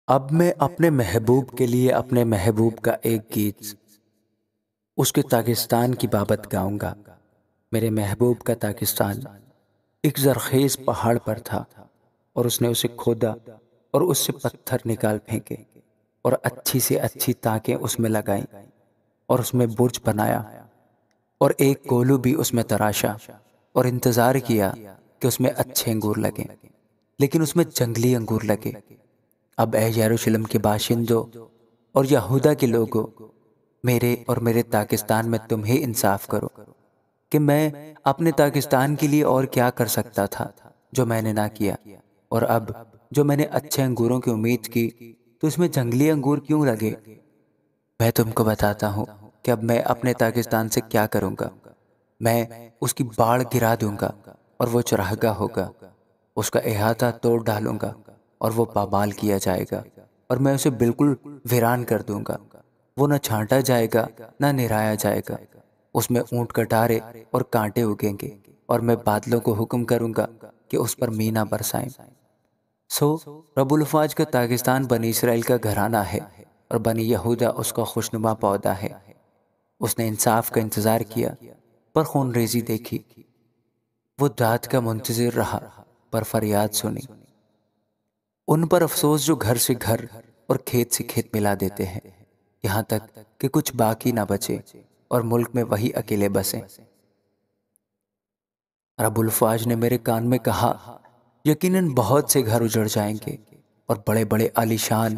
اب میں اپنے محبوب کے لیے اپنے محبوب کا ایک گیت اس کے تاکستان کی بابت گاؤں گا۔ میرے محبوب کا تاکستان ایک زرخیز پہاڑ پر تھا، اور اس نے اسے کھودا اور اس سے پتھر نکال پھینکے اور اچھی سے اچھی تاکیں اس میں لگائیں اور اس میں برج بنایا، اور ایک کولو بھی اس میں تراشا اور انتظار کیا کہ اس میں اچھے انگور لگیں، لیکن اس میں جنگلی انگور لگے۔ اب اے یروشلم کے باشندوں اور یہودا کے لوگوں، میرے اور میرے تاکستان میں تم ہی انصاف کرو کہ میں اپنے تاکستان کے لیے اور کیا کر سکتا تھا جو میں نے نہ کیا، اور اب جو میں نے اچھے انگوروں کی امید کی تو اس میں جنگلی انگور کیوں لگے؟ میں تم کو بتاتا ہوں کہ اب میں اپنے تاکستان سے کیا کروں گا۔ میں اس کی باڑ گرا دوں گا اور وہ چراگاہ ہوگا، اس کا احاطہ توڑ ڈالوں گا اور وہ پامال کیا جائے گا، اور میں اسے بالکل ویران کر دوں گا۔ وہ نہ چھانٹا جائے گا نہ نہرایا جائے گا، اس میں اونٹ کٹارے اور کانٹے اگیں گے، اور میں بادلوں کو حکم کروں گا کہ اس پر مینا برسائیں۔ رب الفاج کا تاکستان بنی اسرائیل کا گھرانہ ہے، اور بنی یہودا اس کا خوشنما پودا ہے۔ اس نے انصاف کا انتظار کیا پر خون ریزی دیکھی، وہ داد کا منتظر رہا پر فریاد سنی۔ ان پر افسوس جو گھر سے گھر اور کھیت سے کھیت ملا دیتے ہیں، یہاں تک کہ کچھ باقی نہ بچے اور ملک میں وہی اکیلے بسیں۔ رب الفاج نے میرے کان میں کہا، یقیناً بہت سے گھر اجڑ جائیں گے، اور بڑے بڑے عالیشان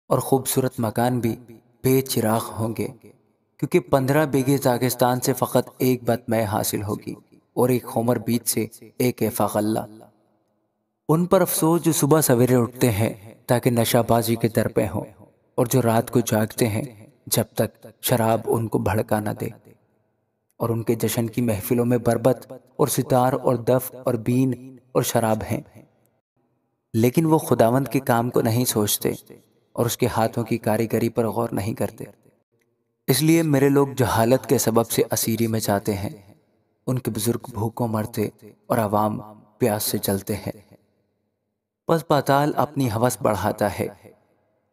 اور خوبصورت مکان بھی بے چراغ ہوں گے، کیونکہ 15 بیگھے تاکستان سے فقط ایک بطمہ حاصل ہوگی اور ایک خمر بیج سے ایک ایفا غلہ۔ ان پر افسوس جو صبح سویرے اٹھتے ہیں تاکہ نشہ بازی کے در پہ ہوں، اور جو رات کو جاگتے ہیں جب تک شراب ان کو بھڑکا نہ دے، اور ان کے جشن کی محفلوں میں بربط اور ستار اور دف اور بین اور شراب ہیں، لیکن وہ خداوند کے کام کو نہیں سوچتے اور اس کے ہاتھوں کی کاریگری پر غور نہیں کرتے۔ اس لیے میرے لوگ جہالت کے سبب سے اسیری میں جاتے ہیں، ان کے بزرگ بھوکوں مرتے اور عوام پیاس سے جلتے ہیں۔ پس پاتال اپنی ہوس بڑھاتا ہے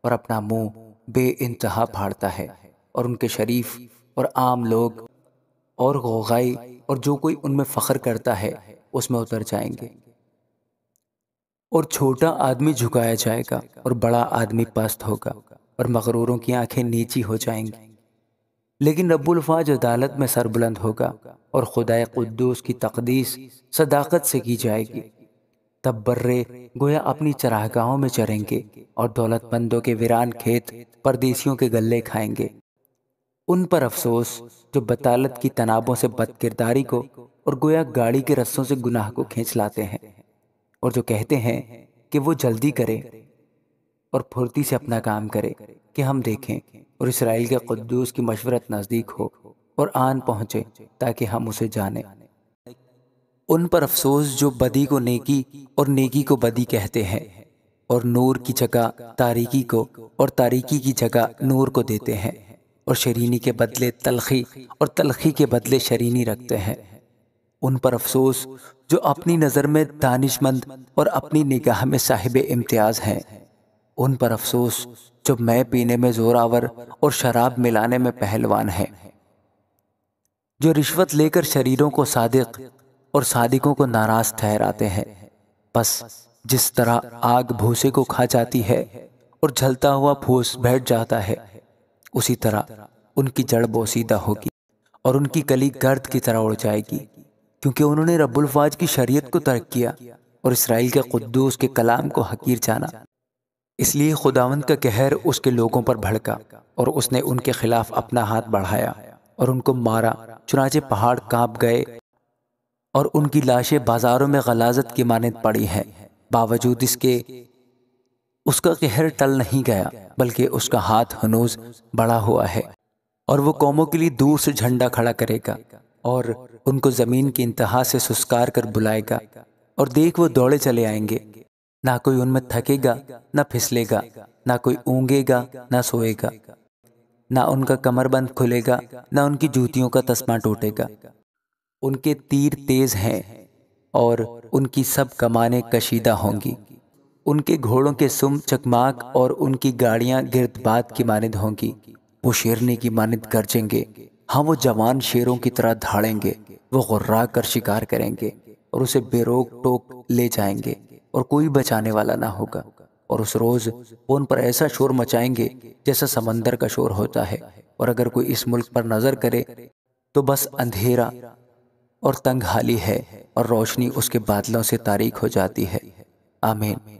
اور اپنا منہ بے انتہا پھاڑتا ہے، اور ان کے شریف اور عام لوگ اور غوغائی اور جو کوئی ان میں فخر کرتا ہے اس میں اتر جائیں گے، اور چھوٹا آدمی جھکایا جائے گا اور بڑا آدمی پست ہوگا، اور مغروروں کی آنکھیں نیچی ہو جائیں گی۔ لیکن رب الفاج عدالت میں سربلند ہوگا، اور خدائے قدوس کی تقدیس صداقت سے کی جائے گی۔ تب برے گویا اپنی چراگاہوں میں چریں گے، اور دولت مندوں کے ویران کھیت پردیسیوں کے گلے کھائیں گے۔ ان پر افسوس جو بطالت کی تنابوں سے بد کرداری کو اور گویا گاڑی کے رسوں سے گناہ کو کھینچ لاتے ہیں، اور جو کہتے ہیں کہ وہ جلدی کرے اور پھرتی سے اپنا کام کرے کہ ہم دیکھیں، اور اسرائیل کے قدوس کی مشورت نزدیک ہو اور آن پہنچے تاکہ ہم اسے جانیں۔ ان پر افسوس جو بدی کو نیکی اور نیکی کو بدی کہتے ہیں، اور نور کی جگہ تاریکی کو اور تاریکی کی جگہ نور کو دیتے ہیں، اور شرینی کے بدلے تلخی اور تلخی کے بدلے شرینی رکھتے ہیں۔ ان پر افسوس جو اپنی نظر میں دانش مند اور اپنی نگاہ میں صاحب امتیاز ہیں۔ ان پر افسوس جو میں پینے میں زوراور اور شراب ملانے میں پہلوان ہیں، جو رشوت لے کر شریروں کو صادق اور صادقوں کو ناراض ٹھہراتے ہیں۔ بس جس طرح آگ بھوسے کو کھا جاتی ہے اور جلتا ہوا پھوس بیٹھ جاتا ہے، اسی طرح ان کی جڑ بوسیدہ ہوگی اور ان کی کلی گرد کی طرح اڑ جائے گی، کیونکہ انہوں نے رب الفاج کی شریعت کو ترک کیا اور اسرائیل کے قدوس کے کلام کو حقیر جانا۔ اس لیے خداوند کا قہر اس کے لوگوں پر بھڑکا، اور اس نے ان کے خلاف اپنا ہاتھ بڑھایا اور ان کو مارا، چنانچہ پہاڑ کانپ گئے اور ان کی لاشیں بازاروں میں غلاظت کی مانند پڑی ہیں۔ باوجود اس کے اس کا قہر ٹل نہیں گیا، بلکہ اس کا ہاتھ ہنوز بڑھا ہوا ہے، اور وہ قوموں کے لیے دور سے جھنڈا کھڑا کرے گا اور ان کو زمین کی انتہا سے سسکار کر بلائے گا، اور دیکھ وہ دوڑے چلے آئیں گے، نہ کوئی ان میں تھکے گا نہ پھسلے گا، نہ کوئی اونگے گا نہ سوئے گا، نہ ان کا کمر بند کھلے گا نہ ان کی جوتیوں کا تسمہ ٹوٹے گا۔ ان کے تیر تیز ہیں اور ان کی سب کمانیں کشیدہ ہوں گی، ان کے گھوڑوں کے سم چکماک اور ان کی گاڑیاں گرد باد کی مانند ہوں گی۔ وہ شیرنی کی مانند گرجیں گے، ہاں وہ جوان شیروں کی طرح دھاڑیں گے۔ وہ غرا کر شکار کریں گے اور اسے بے روک ٹوک لے جائیں گے، اور کوئی بچانے والا نہ ہوگا۔ اور اس روز وہ ان پر ایسا شور مچائیں گے جیسا سمندر کا شور ہوتا ہے، اور اگر کوئی اس ملک پر نظر کرے تو بس اندھیرا اور تنگ حالی ہے، اور روشنی اس کے بادلوں سے تاریک ہو جاتی ہے۔ آمین۔